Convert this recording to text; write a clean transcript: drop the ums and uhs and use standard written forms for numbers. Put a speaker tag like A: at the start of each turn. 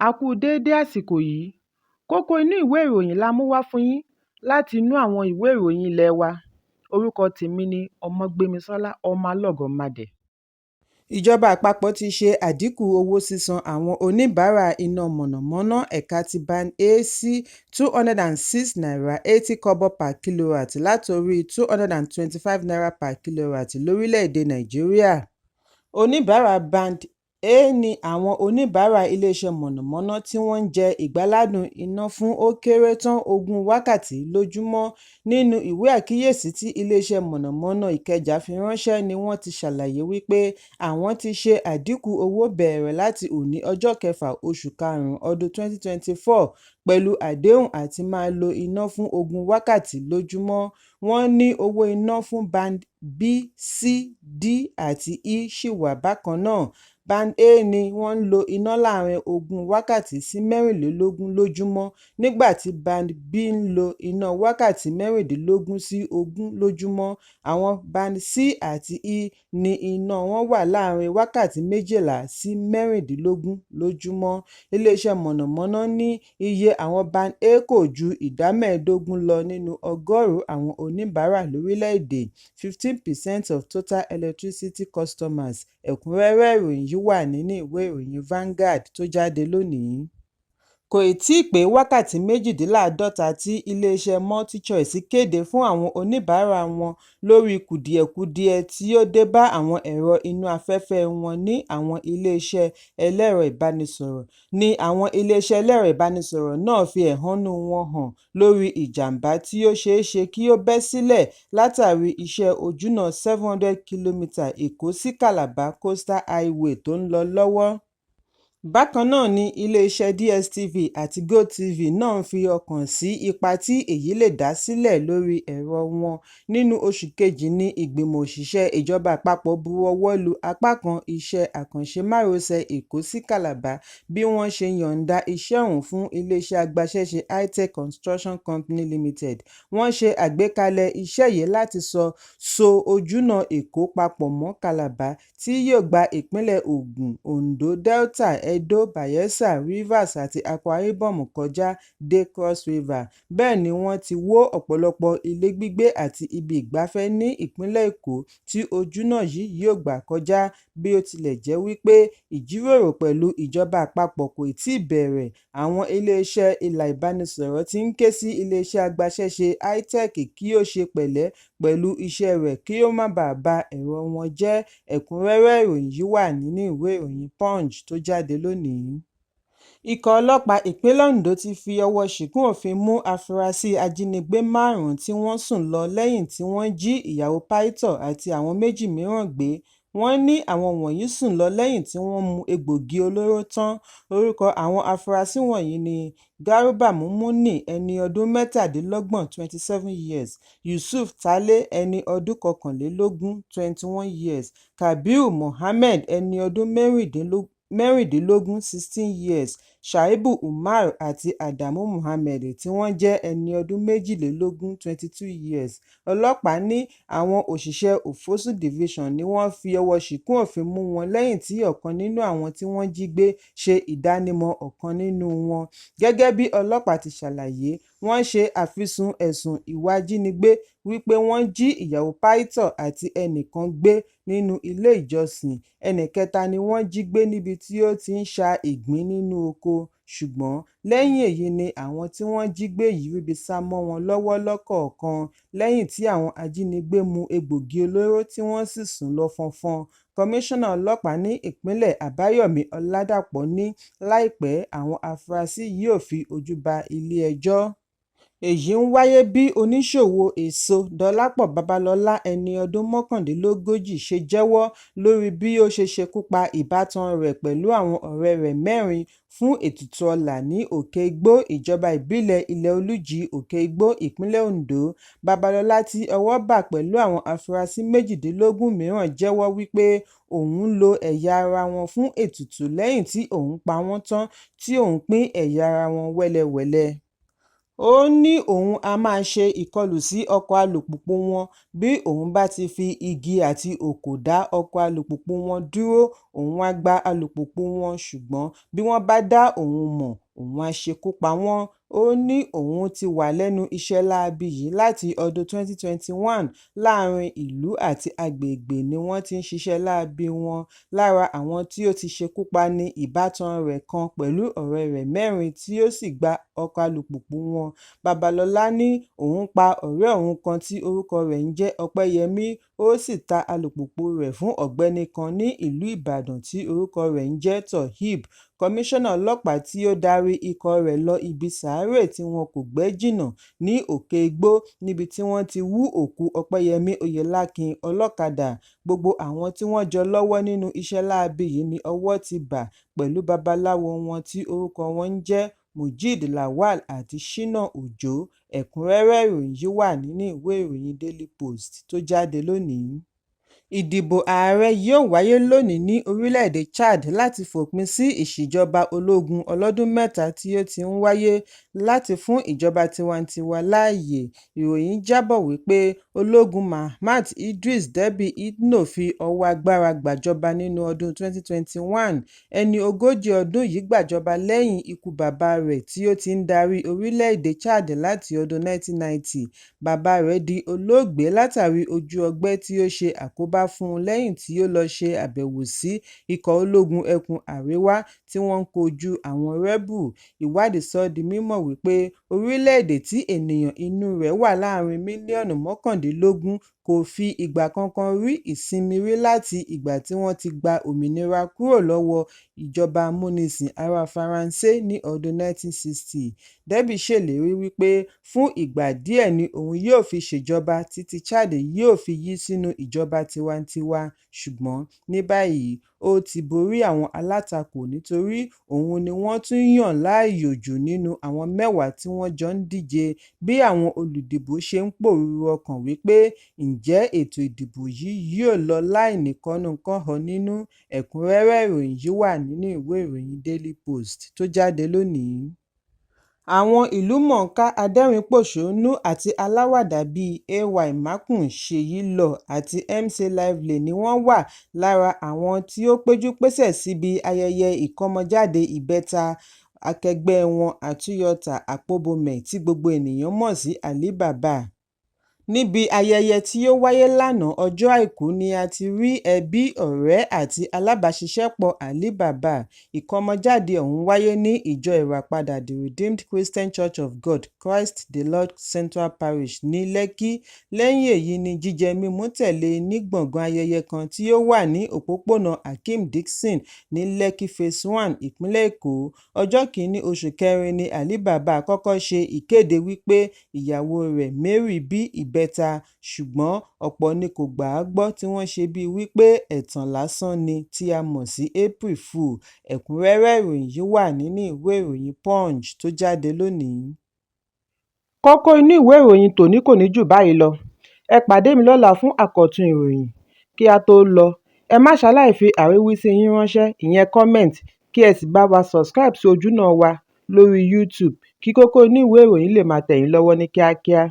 A: A kú déédé àsìkò yìí. Kókó inú ìwé ìròyìn la mú wá fún yín láti inú àwọn ìwé ìròyìn ilé wa. Orúkọ tèmi ni Ọmọgbémisọ́lá ọmọ Alọ́gọ̀madẹ̀. Ìjọba àpapọ̀ ti ṣe àdínkù owó sísan àwọn oníbàárà iná mọ̀nàmọ́ná ẹ̀ka ti band A sí N206.80 per kilowatt látorí N225 per kilowatt lórílẹ̀-èdè Nàìjíríà. Oníbàárà band A ní àwọn oníbàárà iléeṣẹ́ mọ̀nàmọ́ná tí wọ́n ń jẹ ìgbáládùn iná fún ó kéré tán 20 wákàtí lójúmọ́. Nínú ìwé àkíyèsí tí iléeṣẹ́ mọ̀nàmọ́ná Ìkẹjà fi ránṣẹ́ ni wọ́n ti ṣàlàyé wípé àwọn ti ṣe àdínkù owó bẹ̀rẹ̀ láti òní ọjọ́ kẹfà oṣù karùn-ún ọdún 2024 pẹ̀lú àdéhùn àti máa lo iná fún 20 wákàtí lójúmọ́. Wọ́n ní owó iná fún band B, C, D àti E ṣì wà bákan náà. Band A ni wọ́n ń lo iná láàárín 20 wákàtí sí 24 lójúmọ́, nígbà tí band B ń lo iná wákàtí 16 sí 20 lójúmọ́. Àwọn band C àti E ní iná wọn wà láàárín wákàtí 12 sí 16 lójúmọ́. Iléeṣẹ́ mọ̀nàmọ́ná ní iye àwọn band A kò ju 15% lọ nínú ọgọ́rùn-ún àwọn oníbàárà lórílẹ̀-èdè, 15% of total electricity customers. Ẹ̀kúnrẹ́rẹ́ ìròyìn yìí wà nínú ìwé ìròyìn Vanguard tó jáde lónìí. Kò tíì pé wákàtí 48 tí iléeṣẹ́ MultiChoice kéde fún àwọn oníbàárà wọn lórí kùdìẹ̀kudiẹ tí ó dé bá àwọn ẹ̀rọ inú afẹ́fẹ́ wọn ní àwọn iléeṣẹ́ ẹlẹ́rọ ìbánisọ̀rọ̀ ni àwọn iléeṣẹ́ ẹlẹ́rọ ìbánisọ̀rọ̀ náà fi ẹ̀hónú wọn hàn lórí ìjàmbá tí ó ṣeé ṣe kí ó bẹ́ sílẹ̀ látàrí iṣẹ́ ojúnà 700 km Èkó sí Calabar Coastal Highway tó ń lọ lọ́wọ́. Bákan náà ni iléeṣẹ́ DSTV àti GoTV náà ń fi ọkàn sí ipa tí èyí lè dá sílẹ̀ lórí ẹ̀rọ wọn. Nínú oṣù kejì ni ìgbìmọ̀ òṣìṣẹ́ ìjọba àpapọ̀ buwọ́wọ́ lu apá kan iṣẹ́ àkànṣe márosẹ̀ Èkó sí Calabar bí wọ́n ṣe yọ̀ǹda iṣẹ́ ọ̀hún fún iléeṣẹ́ agbaṣẹ́ṣe Hi-Tech Construction Company Limited. Wọ́n ṣe àgbékalẹ̀ iṣẹ́ yìí láti so ojúnà Èkó papọ̀ mọ́ Calabar tí yóò gba ìpínlẹ̀ Ògùn, Ondo, Delta, Edo, Bayelsa, Rivers àti Akwa Ibom kọjá dé Cross River. Bẹ́ẹ̀ ni wọ́n ti wó ọ̀pọ̀lọpọ̀ ilé gbígbé àti ibi ìgbafẹ́ ní ìpínlẹ̀ Èkó tí ojúnà yìí yóò gbà kọjá, bí ó tilẹ̀ jẹ́ wípé ìjíròrò pẹ̀lú ìjọba àpapọ̀ kò tíì bẹ̀rẹ̀. Àwọn iléeṣẹ́ ìlà ìbánisọ̀rọ̀ ti ń ké sí iléeṣẹ́ agbaṣẹ́ṣe Hi-Tech kí ó ṣe pẹ̀lẹ́ pẹ̀lú iṣẹ́ rẹ̀ kí ó má bàa ba ẹ̀rọ wọn jẹ́. Ẹ̀kúnrẹ́rẹ́ ìròyìn yìí wà nínú ìwé ìròyìn Punch tó jáde lónìí. Ikọ̀ ọlọ́pàá ìpínlẹ̀ Ondo ti fi ọwọ́ ṣìkún òfin mú afurasí ajínigbé 5 tí wọ́n sùn lọ lẹ́yìn tí wọ́n jí ìyàwó pásítọ̀ àti àwọn 2 mìíràn gbé. Wọ́n ní àwọn wọ̀nyí sùn lọ lẹ́yìn tí wọ́n mu egbògi olóró tán. Orúkọ àwọn afurasí wọ̀nyí ni Garuba Mumuni, ẹni ọdún 27 27 years, Yusuf Tale, ẹni ọdún 21 21 years, Kabiru Mohammed, ẹni ọdún 16 years, Shaibu Umar àti Adamu Muhammed tí wọ́n jẹ́ ẹni ọdún 22 22 years. Ọlọ́pàá ní àwọn òṣìṣẹ́ Òfosù Division ni wọ́n fi ọwọ́ ṣìkún òfin mú wọn lẹ́yìn tí ọ̀kan nínú àwọn tí wọ́n jí gbé ṣe ìdánimọ̀ ọ̀kan nínú wọn. Gẹ́gẹ́ bí ọlọ́pàá ti ṣàlàyé, wọ́n ṣe àfisùn ẹ̀sùn ìwà ìjínigbé wípé wọ́n jí ìyàwó pásítọ̀ àti ẹnìkan gbé nínú ilé ìjọsìn. Ẹnìkẹta ni wọ́n jí gbé níbi tí ó ti ń ṣa ìgbín nínú oko. Ṣùgbọ́n lẹ́yìn èyí ni àwọn tí wọ́n jí gbé yìí ríbi sá mọ́ wọn lọ́wọ́ lọ́kọ̀ọ̀kan lẹ́yìn tí àwọn ajínigbé mu egbògi olóró tí wọ́n sì sùn lọ fọnfọn. Kọmíṣánná ọlọ́pàá ní ìpínlẹ̀ Àbáyọ̀mí Ọládàpọ̀ ní láìpẹ́ àwọn afurasí yóò fi ojú ba ilé-ẹjọ́. Èyí ń wáyé bí oníṣòwò èso Dọlápọ̀ Babalọ́lá, ẹni ọdún 39 ṣe jẹ́wọ́ lórí bí ó ṣe ṣekú pa ìbátan rẹ̀ pẹ̀lú àwọn ọ̀rẹ́ rẹ̀ 4 fún ètùtù ọlá ní Òkè Igbó, ìjọba ìbílẹ̀ Ilẹ̀ Olújì, Òkè Igbó, ìpínlẹ̀ Ondo. Babalọ́lá tí ọwọ́ bà pẹ̀lú àwọn afurasí 18 mìíràn jẹ́wọ́ wípé òun lo ẹ̀yà ara wọn fún ètùtù lẹ́yìn tí òun pa wọ́n tán tí òun pín ẹ̀yà ara wọn wẹ́lẹwẹ̀lẹ. ó ní òun á máa ṣe ìkọlù sí ọkọ̀ alùpùpù wọn bí òun bá ti fi igi àti òkò dá ọkọ̀ alùpùpù wọn dúró, òun á gba alùpùpù wọn, ṣùgbọ́n bí wọ́n bá dá òun mọ̀, òun á ṣekú pa wọ́n. Ó ní òun ti wà lẹ́nu iṣẹ́ láabi yìí láti ọdún 2021. Láàrin ìlú àti agbègbè ni wọ́n ti ń ṣiṣẹ́ láabi wọn. Lára àwọn tí ó ti ṣekú pa ni ìbátan rẹ̀ kan pẹ̀lú ọ̀rẹ́ rẹ̀ 4 tí ó sì gba ọkọ̀ alùpùpù wọn. Babalọ́lá ní òun pa ọ̀rẹ́ òun kan tí orúkọ rẹ̀ ń jẹ́ Ọpẹ́yẹmí, ó sì ta alùpùpù rẹ̀ fún ọ̀gbẹ́ni kan ní ìlú Ìbàdàn tí orúkọ rẹ̀ ń jẹ́ Toheeb. Kọmíṣánná ọlọ́pàá tí ó darí ikọ̀ rẹ̀ lọ ibi sàárè tí wọn kò gbẹ́ jìnnà ní Òkè Igbó níbi tí wọ́n ti hú òkú Ọpẹ́yẹmí Oyèlákin ọlọ́kadà. Gbogbo àwọn tí wọ́n jọ lọ́wọ́ nínú iṣẹ́ láabi yìí ni ọwọ́ ti bà pẹ̀lú babaláwo wọn tí orúkọ wọn ń jẹ́ Mojeed Lawal àti Shina Òjó. Ẹ̀kúnrẹ́rẹ́ ìròyìn yìí wà nínú ìwé ìròyìn Daily Post tó jáde lónìí. Ìdìbò ààrẹ yóò wáyé lónìí ní orílẹ̀-èdè Chad láti fòpin sí ìṣèjọba ológun ọlọ́dún 3 tí ó ti ń wáyé láti fún ìjọba tiwantiwa láàyè. Ìròyìn jábọ̀ wípé ológun Mahamat Idris Deby Itno fi ọwọ́ agbára gbàjọba nínú ọdún 2021. Ẹni ogójì ọdún yìí gbàjọba lẹ́yìn ikú bàbá rẹ̀ tí ó ti ń darí orílẹ̀-èdè Chad láti ọdún 1990. Bàbá rẹ̀ di olóògbé látàrí ojú ọgbẹ́ tí ó ṣe àkóbá fún un lẹ́yìn tí ó lọ ṣe àbẹ̀wò sí ikọ̀ ológun ẹkùn àríwá tí wọ́n ń kojú àwọn rẹ́bù. Ìwádìí sọ di mímọ̀ wípé orílẹ̀-èdè tí ènìyàn inú rẹ̀ wà láàrin mílíọ̀nù 19 kò fi ìgbà kankan rí ìsinmi rí láti ìgbà tí wọ́n ti gba òmìnira kúrò lọ́wọ́ ìjọba amúnisìn ará Faransé ní ọdún 1960. Deby ṣèlérí wípé fún ìgbà díẹ̀ ni òun yóò fi ṣèjọba títí Chad yóò fi yí sínú ìjọba tiwantiwa, ṣùgbọ́n ní báyìí ó ti borí àwọn alátakò nítorí òun ni wọ́n tún yàn láàyò jù nínú àwọn 10 tí wọ́n jọ ń díje. Bí àwọn olùdìbò ṣe ń pòrúurú ọkàn wípé ǹjẹ́ ètò ìdìbò yìí yóò lọ láìní kọ́nu-kọ́họ nínú. Ẹ̀kúnrẹ́rẹ́ ìròyìn yìí wà nínú ìwé ìròyìn Daily Post tó jáde lónìí. Àwọn ìlúmọ̀ọ́ká adẹ́rìn-ín-pọ̀ṣónú àti aláwàdà bíi AY Makun, Ṣèyí Lọ àti MC Lively ni wọ́n wà lára àwọn tí ó péjú-pésẹ̀ síbi ayẹyẹ ìkọ́mọjáde ìbẹta akẹgbẹ́ wọn Àtúyọ̀tà Àpóbọ̀mẹ́ tí gbogbo ènìyàn mọ̀ sí Ali Baba. Níbi ayẹyẹ tí ó wáyé lánàá ọjọ́ Àìkú ni a ti rí ẹbí, ọ̀rẹ́ àti alábàáṣiṣẹ́pọ̀ Ali Baba. Ìkọ́mọjáde ọ̀hún wáyé ní ìjọ ìràpadà The Redeemed Christian Church of God, Christ the Lord Central Parish ní Lẹ́kí. Lẹ́yìn èyí ni jíjẹ mímu tẹ̀lé ní gbọ̀ngàn ayẹyẹ kan tí ó wà ní òpópónà Hakeem Dixon ní Lẹ́kí Phase 1, ìpínlẹ̀ Èkó. Ọjọ́ 1 oṣù kẹrin ni Ali Baba kọ́kọ́ ṣe ìkéde wípé ìyàwó rẹ̀ Mary bí ìbẹta, ṣùgbọ́n ọ̀pọ̀ ni kò gbà á gbọ́ tí wọ́n ṣe bíi wípé ẹ̀tàn lásán ni tí a mọ̀ sí April Fool. Ẹ̀kúnrẹ́rẹ́ ìròyìn yìí wà nínú ìwé ìròyìn Punch tó jáde lónìí. Kókó inú ìwé ìròyìn tòní kò ní jù báyìí lọ. Ẹ pàdé mi lọ́la fún àkọ́tún ìròyìn. Kí a tó lọ, ẹ má ṣaláì fi àríwísí yín ránṣẹ́, ìyẹn comment, kí ẹ sì bá wa subscribe sí ojúnà wa lórí YouTube kí Kókó inú ìwé ìròyìn lè máa tẹ̀ yín lọ́wọ́ ní kíákíá.